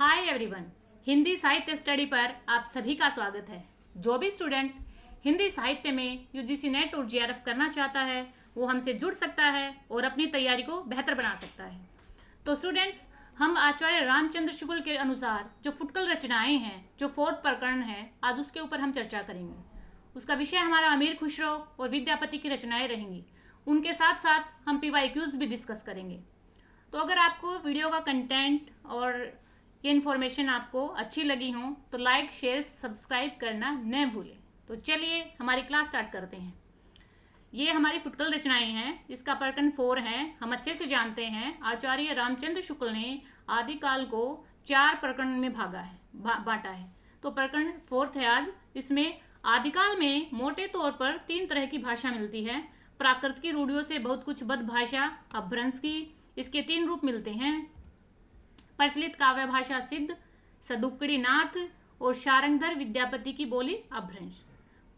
Hi everyone, Hindi साहित्य study पर आप सभी का स्वागत है। जो भी स्टूडेंट हिंदी साहित्य में यूजीसी नेट और जेआरएफ करना चाहता है वो हमसे जुड़ सकता है और अपनी तैयारी को बेहतर बना सकता है। तो स्टूडेंट्स, हम आचार्य रामचंद्र शुक्ल के अनुसार जो फुटकल रचनाएं हैं, जो 4th प्रकरण है, आज उसके ऊपर हम चर्चा करेंगे। उसका विषय हमारा अमीर खुसरो और विद्यापति की रचनाएं रहेंगी। उनके साथ साथ हम PYQs भी डिस्कस करेंगे। तो अगर आपको वीडियो का कंटेंट और ये इन्फॉर्मेशन आपको अच्छी लगी हो तो लाइक, शेयर, सब्सक्राइब करना न भूलें। तो चलिए हमारी क्लास स्टार्ट करते हैं। ये हमारी फुटकल रचनाएं हैं, इसका प्रकरण 4 है। हम अच्छे से जानते हैं आचार्य रामचंद्र शुक्ल ने आदिकाल को 4 प्रकरण में बांटा है। तो प्रकरण 4 है आज। इसमें आदिकाल में मोटे तौर पर 3 तरह की भाषा मिलती है। प्राकृत की रूढ़ियों से बहुत कुछ बद्ध भाषा, अपभ्रंश की, इसके 3 रूप मिलते हैं। प्रचलित काव्य भाषा सिद्ध, सदुक्कड़ी नाथ और शारंगधर विद्यापति की बोली अपभ्रंश।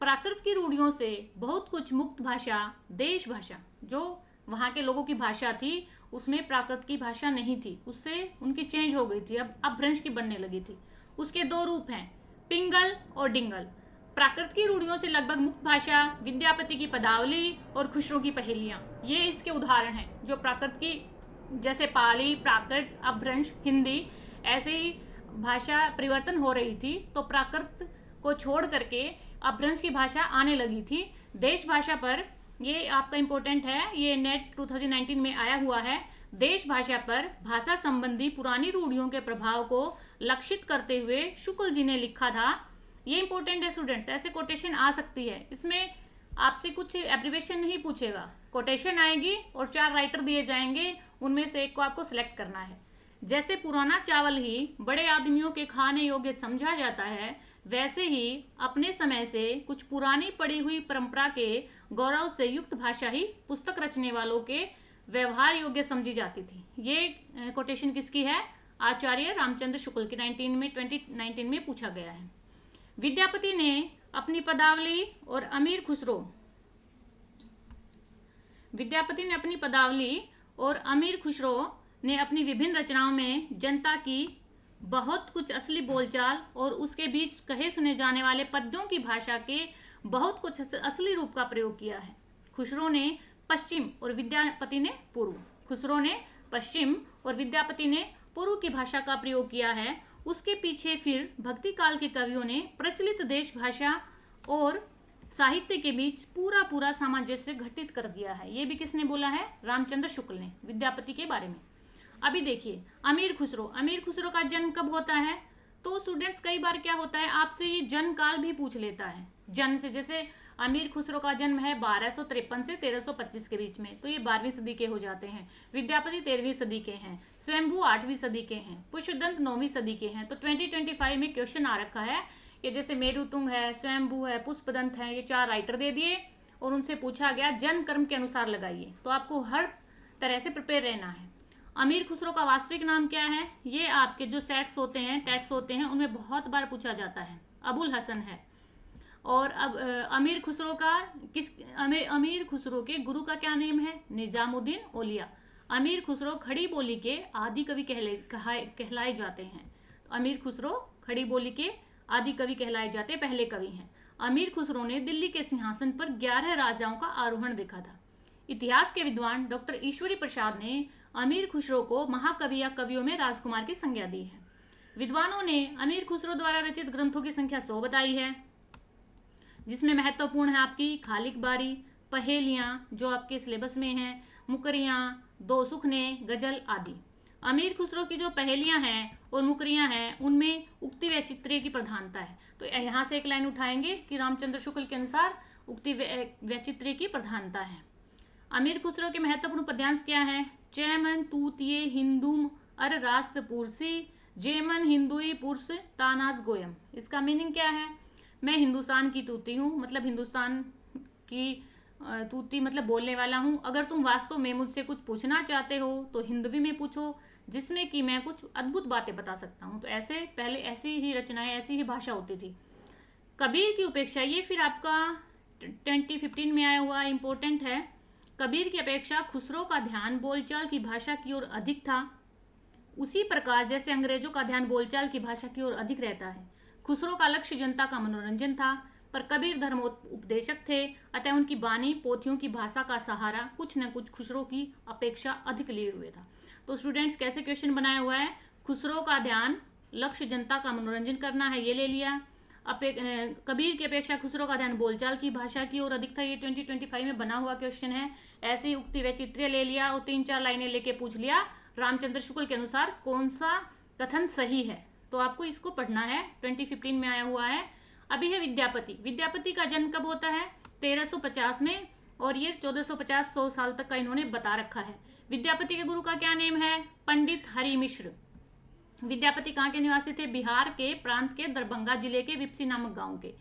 प्राकृत की रूढ़ियों से बहुत कुछ मुक्त भाषा, देश भाषा, जो वहाँ के लोगों की भाषा थी उसमें प्राकृत की भाषा नहीं थी, उससे उनकी चेंज हो गई थी, अब अपभ्रंश की बनने लगी थी। उसके 2 रूप हैं, पिंगल और डिंगल। प्राकृत की रूढ़ियों से लगभग मुक्त भाषा, विद्यापति की पदावली और खुसरो की पहेलियां, ये इसके उदाहरण हैं। जो प्राकृत की, जैसे पाली, प्राकृत, अपभ्रंश, हिंदी, ऐसे ही भाषा परिवर्तन हो रही थी तो प्राकृत को छोड़ करके अपभ्रंश की भाषा आने लगी थी। देश भाषा पर, ये आपका इम्पोर्टेंट है, ये नेट 2019 में आया हुआ है। देश भाषा पर भाषा संबंधी पुरानी रूढ़ियों के प्रभाव को लक्षित करते हुए शुक्ल जी ने लिखा था। ये इंपॉर्टेंट है स्टूडेंट्स, ऐसे कोटेशन आ सकती है। इसमें आपसे कुछ एब्रिवेशन नहीं पूछेगा, कोटेशन आएगी और 4 राइटर दिए जाएंगे, उनमें से एक को आपको सिलेक्ट करना है। जैसे पुराना चावल ही बड़े आदमियों के खाने योग्य समझा जाता है, वैसे ही अपने समय से कुछ पुरानी पड़ी हुई परंपरा के गौरव से युक्त भाषा ही पुस्तक रचने वालों के व्यवहार योग्य समझी जाती थी। ये कोटेशन किसकी है? आचार्य रामचंद्र शुक्ल की 2019 में पूछा गया है। विद्यापति ने अपनी पदावली और अमीर खुसरो ने अपनी विभिन्न रचनाओं में जनता की बहुत कुछ असली बोलचाल और उसके बीच कहे सुने जाने वाले पद्यों की भाषा के बहुत कुछ असली रूप का प्रयोग किया है। खुसरो ने पश्चिम और विद्यापति ने पूर्व। खुसरो ने पश्चिम और विद्यापति ने पूर्व की भाषा का प्रयोग किया है। उसके पीछे फिर भक्ति काल के कवियों ने प्रचलित देश भाषा और साहित्य के बीच पूरा सामंजस्य घटित कर दिया है। ये भी किसने बोला है? रामचंद्र शुक्ल ने, विद्यापति के बारे में। अभी देखिए अमीर खुसरो का जन्म कब होता है? तो स्टूडेंट्स, कई बार क्या होता है, आपसे ये जन्म काल भी पूछ लेता है। जन्म से, जैसे अमीर खुसरो का जन्म है 1253 से 1325 के बीच में, तो ये 12वीं सदी के हो जाते हैं। विद्यापति 13वीं सदी के हैं, स्वयंभू 8वीं सदी के हैं, पुष्पदंत 9वीं सदी के हैं। तो 2025 में क्वेश्चन आ रखा है कि जैसे मेरुतुंग है, स्वयंभू है, पुष्पदंत है, ये 4 राइटर दे दिए और उनसे पूछा गया जन्म कर्म के अनुसार लगाइए। तो आपको हर तरह से प्रिपेयर रहना है। अमीर खुसरो का वास्तविक नाम क्या है? ये आपके जो टेट्स होते हैं उनमें बहुत बार पूछा जाता है। अबुल हसन है। और अब अमीर खुसरो के गुरु का क्या नेम है? निजामुद्दीन औलिया। अमीर खुसरो खड़ी बोली के आदि कवि कहलाए जाते हैं। अमीर खुसरो खड़ी बोली के आदि कवि कहलाए जाते पहले कवि हैं। अमीर खुसरो ने दिल्ली के सिंहासन पर 11 राजाओं का आरोहण देखा था। इतिहास के विद्वान डॉक्टर ईश्वरी प्रसाद ने अमीर खुसरो को महाकवि या कवियों में राजकुमार की संज्ञा दी है। विद्वानों ने अमीर खुसरो द्वारा रचित ग्रंथों की संख्या 100 बताई है, जिसमें महत्वपूर्ण है आपकी खालिक बारी, पहेलियां जो आपके सिलेबस में हैं, मुकरियां, 2 सुखने, गजल आदि। अमीर खुसरो की जो पहेलियां हैं और मुकरियां हैं उनमें उक्ति वैचित्र्य की प्रधानता है। तो यहाँ से एक लाइन उठाएंगे कि रामचंद्र शुक्ल के अनुसार उक्ति वैचित्र्य की प्रधानता है। अमीर खुसरो के महत्वपूर्ण पद्यांश क्या है? चैमन तूतिये हिंदुम अर रास्त पुरसी, जेमन हिंदुई पुरुष तानाज गोयम। इसका मीनिंग क्या है? मैं हिंदुस्तान की तूती हूँ, मतलब हिंदुस्तान की तूती मतलब बोलने वाला हूँ। अगर तुम वास्तव में मुझसे कुछ पूछना चाहते हो तो हिंदवी में पूछो, जिसमें कि मैं कुछ अद्भुत बातें बता सकता हूँ। तो ऐसे पहले ऐसी ही रचनाएं, ऐसी ही भाषा होती थी। कबीर की उपेक्षा, ये फिर आपका 2015 में आया हुआ इम्पोर्टेंट है। कबीर की अपेक्षा खुसरो का ध्यान बोलचाल की भाषा की ओर अधिक था। उसी प्रकार जैसे अंग्रेजों का ध्यान बोलचाल की भाषा की ओर अधिक रहता है। खुसरो का लक्ष्य जनता का मनोरंजन था, पर कबीर धर्मोपदेशक थे, अतः उनकी बानी पोथियों की भाषा का सहारा कुछ न कुछ खुसरो की अपेक्षा अधिक लिए हुए था। तो स्टूडेंट्स कैसे क्वेश्चन बनाया हुआ है, खुसरो का ध्यान लक्ष्य जनता का मनोरंजन करना है, ये ले लिया। कबीर की अपेक्षा खुसरो का ध्यान बोलचाल की भाषा की ओर अधिक था, ये 2025 में बना हुआ क्वेश्चन है। ऐसे ही उक्ति वैचित्र्य ले लिया और 3-4 लाइनें लेके पूछ लिया रामचंद्र शुक्ल के अनुसार कौन सा कथन सही है, तो आपको इसको पढ़ना है। 2015 में आया हुआ है। अभी है विद्यापति। विद्यापति का जन्म कब होता है, 1350 में, और ये 1450-100 साल तक का इन्होंने बता रखा है। विद्यापति के गुरु का क्या नेम है, पंडित हरि मिश्र। विद्यापति कहाँ के निवासी थे, बिहार के प्रांत के दरभंगा जिले के विपसी नामक गांव के।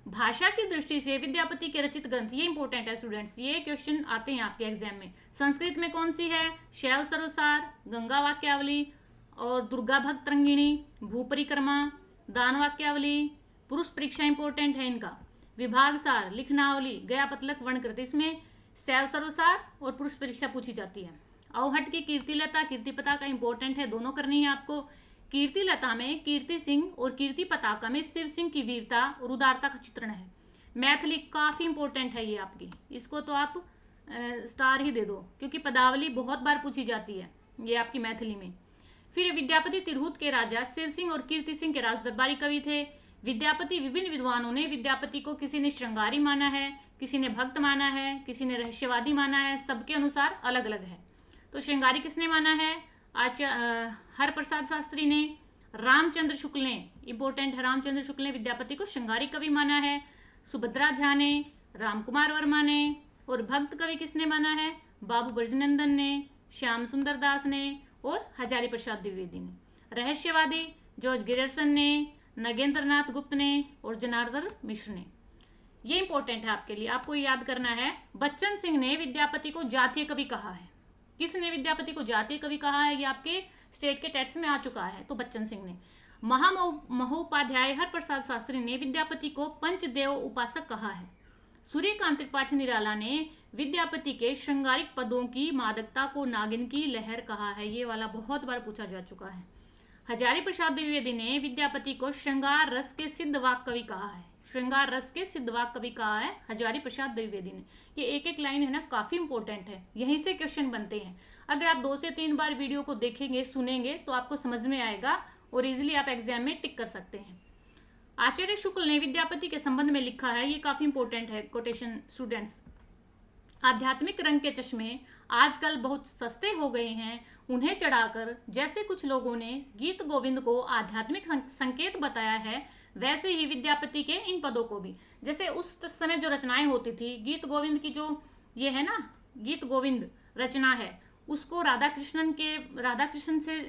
भाषा की दृष्टि से विद्यापति के रचित ग्रंथ, ये इंपॉर्टेंट है स्टूडेंट्स, ये क्वेश्चन आते हैं आपके एग्जाम में। संस्कृत में कौन सी है, शैव सरोसार, गंगा वाक्यावली और दुर्गा भक्त रंगिणी, भूपरिक्रमा, दान वाक्यावली, पुरुष परीक्षा इंपॉर्टेंट है इनका, विभाग सार, लिखनावली, गया पतलक वर्णकृत, इसमें शैव सरोसार और पुरुष परीक्षा पूछी जाती है। अवहट की कीर्तिलता, कीर्तिपता का इंपॉर्टेंट है, दोनों करनी है आपको। कीर्तिलता में कीर्ति सिंह और कीर्ति पताका में शिव सिंह की वीरता और उदारता का चित्रण है। मैथिली काफी इंपॉर्टेंट है ये आपकी, इसको तो आप स्टार ही दे दो, क्योंकि पदावली बहुत बार पूछी जाती है ये आपकी मैथिली में। फिर विद्यापति तिरहुत के राजा शिव सिंह और कीर्ति सिंह के राजदरबारी कवि थे। विद्यापति, विभिन्न विद्वानों ने विद्यापति को किसी ने श्रृंगारी माना है, किसी ने भक्त माना है, किसी ने रहस्यवादी माना है, सबके अनुसार अलग अलग है। तो श्रृंगारी किसने माना है, हरप्रसाद शास्त्री ने। रामचंद्र शुक्ल ने, इंपॉर्टेंट है, रामचंद्र शुक्ल ने विद्यापति को श्रृंगारी कवि माना है। सुभद्रा झा ने, रामकुमार वर्मा ने। और भक्त कवि किसने माना है, बाबू ब्रजनंदन ने, श्याम सुंदर दास ने और हजारी प्रसाद द्विवेदी ने। रहस्यवादी जॉर्ज गिरसन ने, नगेंद्र नाथ गुप्त ने और जनार्दन मिश्र ने। ये इंपॉर्टेंट है आपके लिए, आपको याद करना है। बच्चन सिंह ने विद्यापति को जातीय कवि कहा है। किसने विद्यापति को जातीय कवि कहा है, ये आपके स्टेट के टेस्ट में आ चुका है, तो बच्चन सिंह ने। महामहोपाध्याय हरप्रसाद शास्त्री ने विद्यापति को पंचदेव उपासक कहा है। सूर्यकांत त्रिपाठी निराला ने विद्यापति के श्रृंगारिक पदों की मादकता को नागिन की लहर कहा है, ये वाला बहुत बार पूछा जा चुका है। हजारी प्रसाद द्विवेदी ने विद्यापति को श्रृंगार रस के सिद्ध वाक कवि कहा है। श्रृंगार रस के सिद्ध वाक कवि कहा है हजारी प्रसाद द्विवेदी ने। ये एक एक लाइन है ना, काफी इंपॉर्टेंट है, यहीं से क्वेश्चन बनते हैं। अगर आप 2 से 3 बार वीडियो को देखेंगे, सुनेंगे, तो आपको समझ में आएगा और इजिली आप एग्जाम में टिक कर सकते हैं। आचार्य शुक्ल ने विद्यापति के संबंध में लिखा है, ये काफी इंपॉर्टेंट है कोटेशन स्टूडेंट्स। आध्यात्मिक रंग के चश्मे आजकल बहुत सस्ते हो गए हैं, उन्हें चढ़ाकर जैसे कुछ लोगों ने गीत गोविंद को आध्यात्मिक संकेत बताया है, वैसे ही विद्यापति के इन पदों को भी। जैसे उस समय जो रचनाएं होती थी, गीत गोविंद की जो ये है ना, गीत गोविंद रचना है, उसको राधा कृष्ण से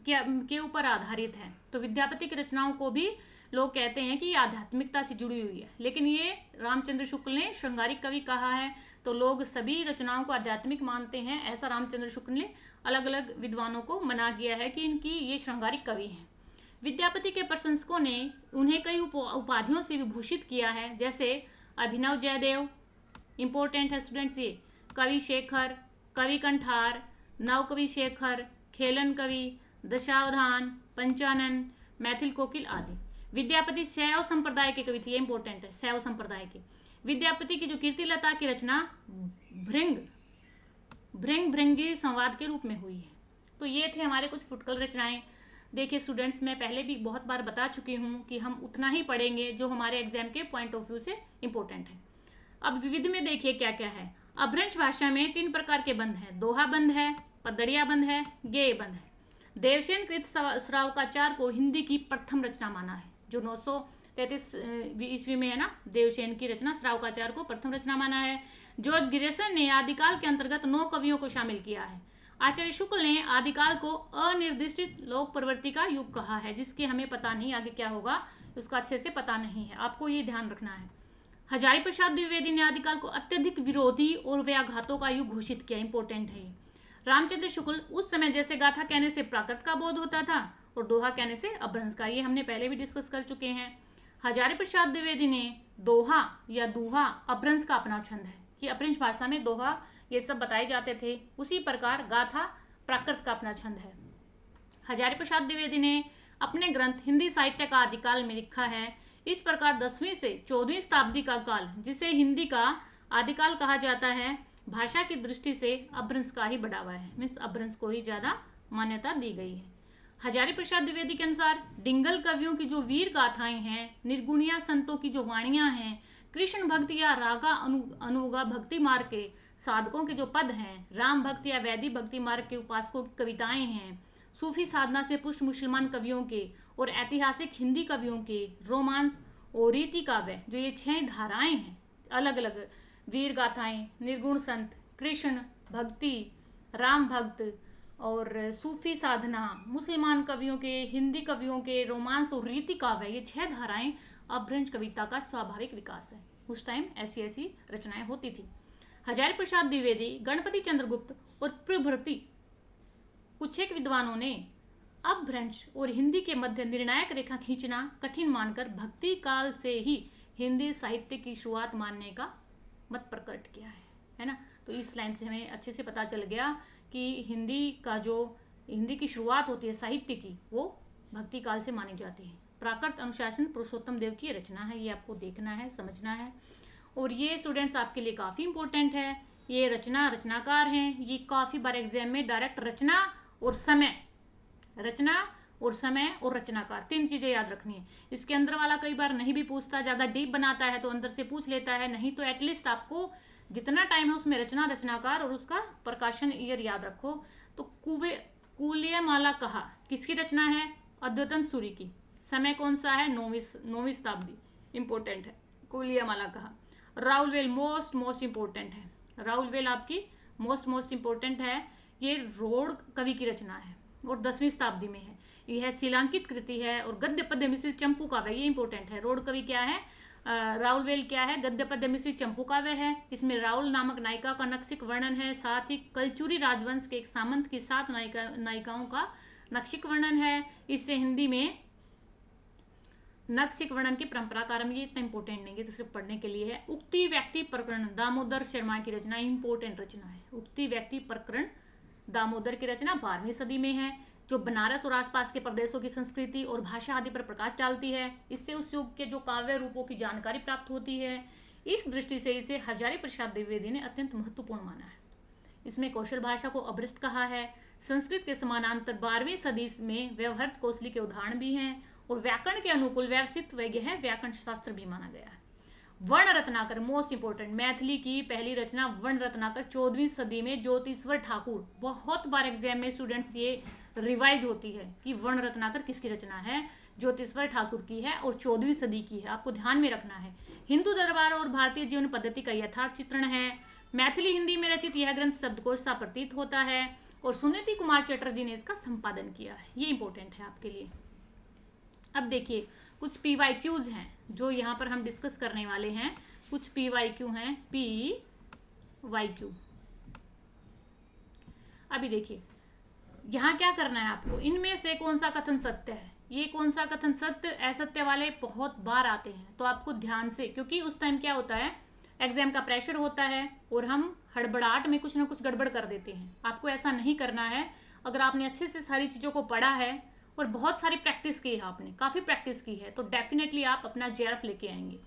के ऊपर आधारित है। तो विद्यापति की रचनाओं को भी लोग कहते हैं कि ये आध्यात्मिकता से जुड़ी हुई है, लेकिन ये रामचंद्र शुक्ल ने श्रृंगारिक कवि कहा है, तो लोग सभी रचनाओं को आध्यात्मिक मानते हैं। ऐसा रामचंद्र शुक्ल ने अलग अलग विद्वानों को मना किया है कि इनकी ये श्रृंगारिक कवि हैं। विद्यापति के प्रशंसकों ने उन्हें कई उपाधियों से विभूषित किया है, जैसे अभिनव जयदेव, इंपॉर्टेंट है स्टूडेंट्स ये, कवि शेखर, कवि कंठार, नवकवि शेखर, खेलन कवि, दशावधान, पंचानन, मैथिल कोकिल आदि। विद्यापति शैव संप्रदाय के कवि थे, ये इंपॉर्टेंट है, शैव संप्रदाय के। विद्यापति की जो कीर्तिलता की रचना भृंगी संवाद के रूप में हुई है। तो ये थे हमारे कुछ फुटकल रचनाएं। देखिए स्टूडेंट्स, मैं पहले भी बहुत बार बता चुकी हूँ कि हम उतना ही पढ़ेंगे जो हमारे एग्जाम के पॉइंट ऑफ व्यू से इंपॉर्टेंट है। अब विविध में देखिए क्या क्या है। अपभ्रंश भाषा में 3 प्रकार के बंध हैं, दोहा बंध है, पदड़िया बंध है, गेय बंध है। देवसेन कृत श्रावकाचार को हिंदी की प्रथम रचना माना है, जो 933 ईस्वी में है ना, देवसेन की रचना श्रावकाचार को प्रथम रचना माना है। जॉर्ज गिरसन ने आदिकाल के अंतर्गत 9 कवियों को शामिल किया है। आचार्य शुक्ल ने आदिकाल को अनिर्दिष्ट लोक प्रवृत्ति का युग कहा है, जिसके हमें पता नहीं आगे क्या होगा, उसका अच्छे से पता नहीं है, आपको ये ध्यान रखना है। हजारी प्रसाद द्विवेदी ने आदिकाल को अत्यधिक विरोधी और व्याघातों का युग घोषित किया, इंपॉर्टेंट है ये। रामचंद्र शुक्ल, उस समय जैसे गाथा कहने से प्राकृत का बोध होता था और दोहा कहने से अपभ्रंश का, ये हमने पहले भी डिस्कस कर चुके हैं। हजारी प्रसाद द्विवेदी ने दोहा या दूहा अपभ्रंश का अपना छंद है, कि अपभ्रंश भाषा में दोहा ये सब बताए जाते थे, उसी प्रकार गाथा प्राकृत का अपना छंद है। हजारी प्रसाद द्विवेदी ने अपने ग्रंथ हिंदी साहित्य का आदिकाल में लिखा है, इस प्रकार 10वीं से 14वीं शताब्दी का काल, जिसे हिंदी का आदिकाल कहा जाता है, भाषा की दृष्टि से अपभ्रंश का ही बढ़ावा है, मीन्स अपभ्रंश को ही ज्यादा मान्यता दी गई है। हजारी प्रसाद द्विवेदी के अनुसार डिंगल कवियों की जो वीर गाथाएं हैं, निर्गुणिया संतों की जो वाणियां हैं, कृष्ण भक्ति या रागा अनुगा भक्ति मार्ग के साधकों के जो पद हैं, राम भक्ति या वैदिक भक्ति मार्ग के उपासकों की कविताएं हैं, सूफी साधना से पुष्ट मुसलमान कवियों के और ऐतिहासिक हिंदी कवियों के रोमांस और रीति काव्य, जो ये 6 धाराएं हैं, अलग अलग वीर गाथाएं, निर्गुण संत, कृष्ण भक्ति, राम भक्त और सूफी साधना, मुसलमान कवियों के, हिंदी कवियों के रोमांस और रीति काव्य, ये 6 धाराएं अपभ्रंश कविता का स्वाभाविक विकास है। उस टाइम ऐसी ऐसी रचनाएं होती थी। हजारी प्रसाद द्विवेदी, गणपति चंद्रगुप्त और प्रभृति कुछ एक विद्वानों ने अपभ्रंश और हिंदी के मध्य निर्णायक रेखा खींचना कठिन मानकर भक्ति काल से ही हिंदी साहित्य की शुरुआत मानने का मत प्रकट किया है ना। तो इस लाइन से हमें अच्छे से पता चल गया कि हिंदी की शुरुआत होती है साहित्य की, वो भक्ति काल से मानी जाती है। प्राकृत अनुशासन पुरुषोत्तम देव की रचना है, ये आपको देखना है, समझना है। और ये स्टूडेंट्स आपके लिए काफ़ी इंपॉर्टेंट है। ये रचनाकार हैं, ये काफ़ी बार एग्जाम में डायरेक्ट रचना और समय और रचनाकार 3 चीज़ें याद रखनी है। इसके अंदर वाला कई बार नहीं भी पूछता, ज़्यादा डीप बनाता है तो अंदर से पूछ लेता है, नहीं तो एटलीस्ट आपको जितना टाइम है उसमें रचनाकार और उसका प्रकाशन ईयर याद रखो। तो कुलियमाला कहा किसकी रचना है? अद्वतन सूरी की। समय कौन सा है? 9वीं शताब्दी, इंपॉर्टेंट है। कुलियमाला कहा। राउलवेल मोस्ट इंपॉर्टेंट है। राउलवेल आपकी मोस्ट इंपॉर्टेंट है। ये रोड कवि की रचना है और 10वीं शताब्दी में है। यह शिलांकित कृति है और गद्य पद्य मिश्रित चंपू काव्य, ये इंपॉर्टेंट है। रोड कवि क्या है? राउलवेल क्या है? गद्य पद्य मिश्रित चंपू काव्य है। इसमें राउल नामक नायिका का नक्शिक वर्णन है, साथ ही कलचुरी राजवंश के एक सामंत की 7 नायिकाओं का नक्शिक वर्णन है। इससे हिंदी में नक्शिक वर्णन की परंपरा कारण, ये इतना इंपॉर्टेंट नहीं है तो सिर्फ पढ़ने के लिए है। उक्ति व्यक्ति प्रकरण दामोदर शर्मा की रचना, इंपॉर्टेंट रचना है। उक्ति व्यक्ति प्रकरण दामोदर की रचना 12वीं सदी में है, जो बनारस और आसपास के प्रदेशों की संस्कृति और भाषा आदि पर प्रकाश डालती है। इससे उस युग के जो काव्य रूपों की जानकारी प्राप्त होती है। इस दृष्टि से इसे हजारी प्रसाद द्विवेदी ने अत्यंत महत्वपूर्ण माना है। इसमें कौशल भाषा को अभ्रष्ट कहा है। संस्कृत के समानांतर 12वीं सदी में व्यवहार कौशली के उदाहरण भी हैं और व्याकरण के अनुकूल व्यवसित वैज्ञ व्याकरण शास्त्र भी माना गया है। वर्ण रत्नाकर मोस्ट इंपोर्टेंट, मैथिली की पहली रचना वर्ण रत्नाकर 14वीं सदी में ज्योतिश्वर ठाकुर। बहुत बार एग्जाम में स्टूडेंट्स ये रिवाइज होती है कि वर्ण रत्नाकर किसकी रचना है? ज्योतिश्वर ठाकुर की है और 14वीं सदी की है, आपको ध्यान में रखना है। हिंदू दरबार और भारतीय जीवन पद्धति का यथार्थ चित्रण है। मैथिली हिंदी में रचित यह ग्रंथ शब्दकोश सा प्रतीत होता है और सुनीति कुमार चटर्जी ने इसका संपादन किया है। ये इंपॉर्टेंट है आपके लिए। अब देखिए कुछ PYQs हैं जो यहाँ पर हम डिस्कस करने वाले हैं। कुछ PYQ हैं, PYQ। अभी देखिए यहाँ क्या करना है आपको, इनमें से कौन सा कथन सत्य है? ये कौन सा कथन सत्य असत्य वाले बहुत बार आते हैं, तो आपको ध्यान से, क्योंकि उस टाइम क्या होता है, एग्जाम का प्रेशर होता है और हम हड़बड़ाहट में कुछ ना कुछ गड़बड़ कर देते हैं। आपको ऐसा नहीं करना है। अगर आपने अच्छे से सारी चीज़ों को पढ़ा है और बहुत सारी प्रैक्टिस की है, आपने काफ़ी प्रैक्टिस की है, तो डेफिनेटली आप अपना JRF लेके आएंगे।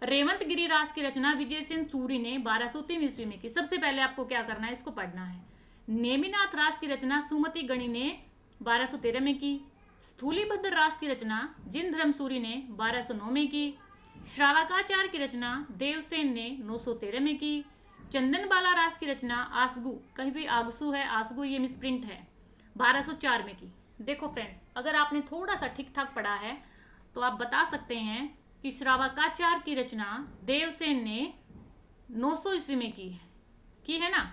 रेवंत गिरिराज की रचना विजय सेन सूरी ने 1203 ईस्वी में की। सबसे पहले आपको क्या करना है, इसको पढ़ना है। नेमिनाथ राज की रचना सुमति गणी ने 1213 में की। स्थूलीभद्र राज की रचना जिनधर्म सूरी ने 1209 में की। श्रावकाचार्य की रचना देवसेन ने 913 में की। चंदन बाला राज की रचना आसगु, कहीं भी आगसू है, आसगु ये मिसप्रिंट है, 1204 में की। देखो फ्रेंड्स, अगर आपने थोड़ा सा ठीक ठाक पढ़ा है तो आप बता सकते हैं कि श्रावकाचार्य की रचना देवसेन ने 900 ईस्वी में की है ना।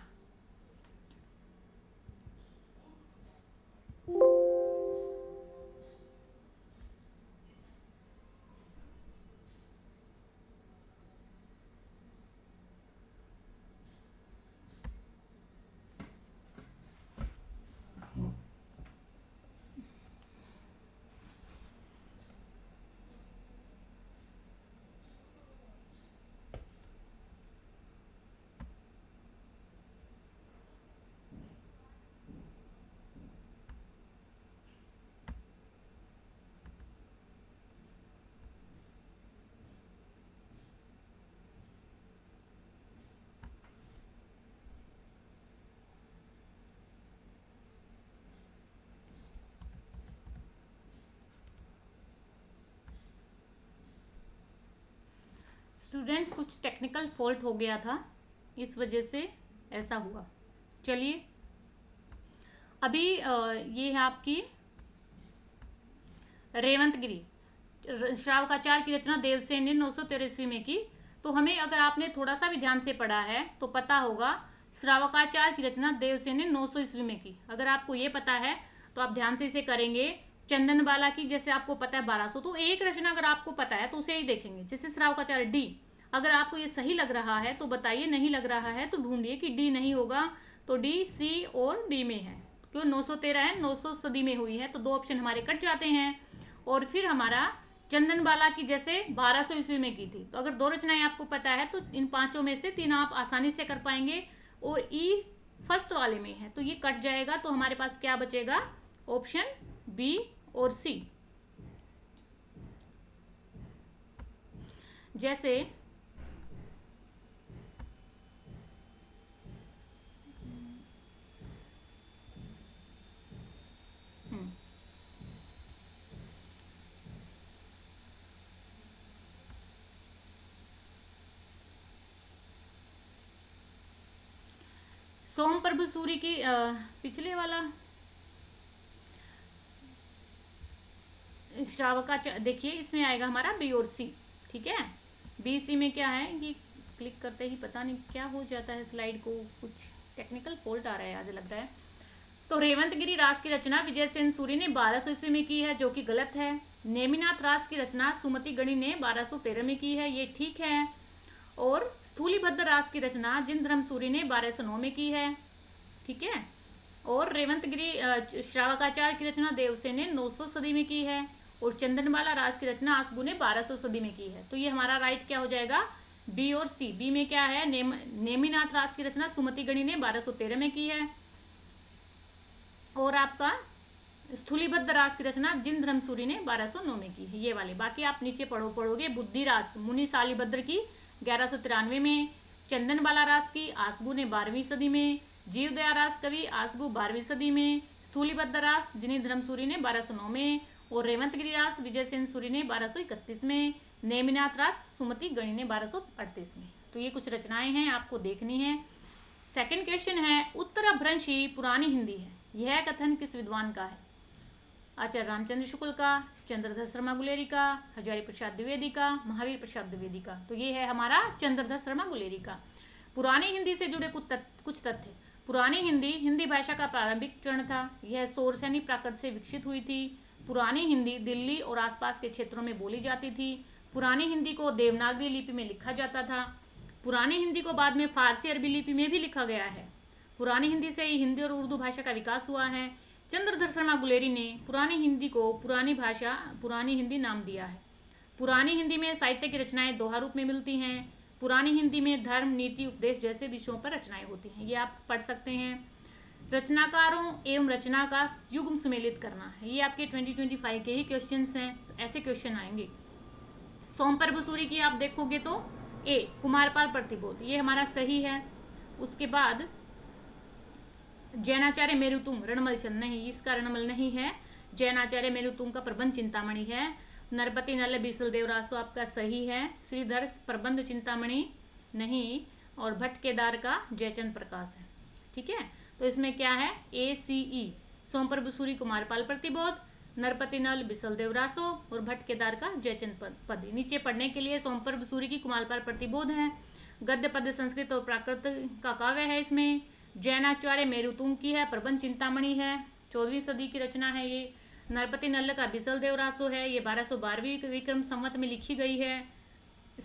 स्टूडेंट्स कुछ टेक्निकल फॉल्ट हो गया था, इस वजह से ऐसा हुआ। चलिए अभी ये है आपकी रेवंतगिरी श्रावकाचार्य की रचना देवसेन ने 913 ईस्वी में की। तो हमें, अगर आपने थोड़ा सा भी ध्यान से पढ़ा है तो पता होगा श्रावकाचार्य की रचना देवसेन ने 900 ईस्वी में की। अगर आपको ये पता है तो आप ध्यान से इसे करेंगे। चंदनबाला की जैसे आपको पता है 1200, तो एक रचना अगर आपको पता है तो उसे ही देखेंगे। जैसे श्रावकाचार्य डी, अगर आपको ये सही लग रहा है तो बताइए, नहीं लग रहा है तो ढूंढिए कि डी नहीं होगा तो डी, सी और डी में है। क्यों 913 है, 900 सदी में हुई है, तो 2 ऑप्शन हमारे कट जाते हैं। और फिर हमारा चंदनबाला की जैसे 1200 ईस्वी में की थी। तो अगर 2 रचनाएं आपको पता है तो इन 5 में से 3 आप आसानी से कर पाएंगे। और ई फर्स्ट वाले में है तो ये कट जाएगा, तो हमारे पास क्या बचेगा, ऑप्शन बी और सी। जैसे सोमप्रभु सूरी की पिछले वाला श्रावकाचार्य, देखिए इसमें आएगा हमारा बी और सी। ठीक है, बी सी में क्या है, ये क्लिक करते ही पता नहीं क्या हो जाता है स्लाइड को, कुछ टेक्निकल फॉल्ट आ रहा है आज लग रहा है। तो रेवंतगिरी रास की रचना विजयसेन सूरी ने 1200 ईस्वी में की है, जो कि गलत है। नेमिनाथ रास की रचना सुमति गणी ने 1213 में की है, ये ठीक है। और स्थूलीभद्र रास की रचना जिनधर्म सूरी ने 1209 में की है। ठीक है। और रेवंतगिरी श्रावकाचार्य की रचना देवसेन ने 900 सदी में की है। और चंदनबाला रास की रचना आसगु ने 1200 सदी में की है। तो ये हमारा राइट क्या हो जाएगा, बी और सी। बी में क्या है, नेमिनाथ रास की रचना सुमति गणी ने 1213 में की है। और आपका स्थूलीभद्र रास की रचना जिनधर्म सूरी ने 1209 में की है, ये वाले। बाकी आप नीचे पढ़ोगे। बुद्धि रास मुनि शालिभद्र की 1193 में, चंदनबाला रास की आसगु ने 12वीं सदी में, जीवदया रास कवि आसगु 12वीं सदी में, स्थूलीभद्र रास जिनधर्म सूरी ने 1209 में, और रेवंतगिरी रास विजयसेन सूरी ने 1231 में, नेमिनाथ रास सुमति गणी ने 1238 में। तो ये कुछ रचनाएं हैं, आपको देखनी है। सेकंड क्वेश्चन है, उत्तरभ्रंशी पुरानी हिंदी है, यह कथन किस विद्वान का है? आचार्य रामचंद्र शुक्ल का, चंद्रधर शर्मा गुलेरी का, हजारी प्रसाद द्विवेदी का, महावीर प्रसाद द्विवेदी का। तो ये है हमारा चंद्रधर शर्मा गुलेरी का। पुरानी हिंदी से जुड़े कुछ तथ्य। पुरानी हिंदी हिंदी भाषा का प्रारंभिक चरण था। यह सौरसैनी प्राकृत से विकसित हुई थी। पुरानी हिंदी दिल्ली और आसपास के क्षेत्रों में बोली जाती थी। पुरानी हिंदी को देवनागरी लिपि में लिखा जाता था। पुरानी हिंदी को बाद में फारसी अरबी लिपि में भी लिखा गया है। पुरानी हिंदी से ही हिंदी और उर्दू भाषा का विकास हुआ है। चंद्रधर शर्मा गुलेरी ने पुरानी हिंदी को पुरानी हिंदी नाम दिया है। पुरानी हिंदी में साहित्य की रचनाएं दोहा रूप में मिलती हैं। पुरानी हिंदी में धर्म, नीति, उपदेश जैसे विषयों पर रचनाएं होती हैं। ये आप पढ़ सकते हैं। रचनाकारों एवं रचना का युग्म सम्मिलित करना है, ये आपके 2025 के ही क्वेश्चंस हैं। ऐसे क्वेश्चन आएंगे। सोमप्रभु सूरी की आप देखोगे तो ए कुमारपाल प्रतिबोध, ये हमारा सही है। उसके बाद जैनाचार्य मेरुतुंग रणमल चंद, नहीं, इसका रणमल नहीं है। जैनाचार्य मेरुतुंग का प्रबंध चिंतामणि है। नरपति नल बीसल देवरासो आपका सही है। श्रीधर प्रबंध चिंतामणि नहीं। और भट्ट केदार का जयचंद प्रकाश है। ठीक है, तो इसमें क्या है, ए सी ई। सोमप्रभु सूरी कुमारपाल प्रतिबोध, नरपति नल बिसल देवरासो और भट्ट केदार का जयचंद पद। नीचे पढ़ने के लिए सोमप्रभु सूरी की कुमारपाल प्रतिबोध है। गद्य पद्य संस्कृत और प्राकृत का काव्य है इसमें। जैनाचार्य मेरुतुंग की है, प्रबंध चिंतामणि है, 14वीं सदी की रचना है ये। नरपति नल्ल का बिसल देवरासो है, ये 1212वीं विक्रम संवत में लिखी गई है।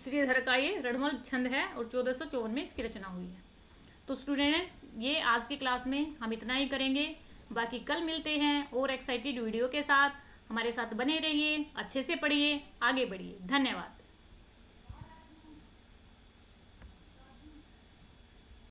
श्रीधर का ये रणमल छंद है और 1454 में इसकी रचना हुई है। तो स्टूडेंट्स, ये आज की क्लास में हम इतना ही करेंगे। बाकी कल मिलते हैं और एक्साइटेड वीडियो के साथ। हमारे साथ बने रहिए, अच्छे से पढ़िए, आगे बढ़िए। धन्यवाद।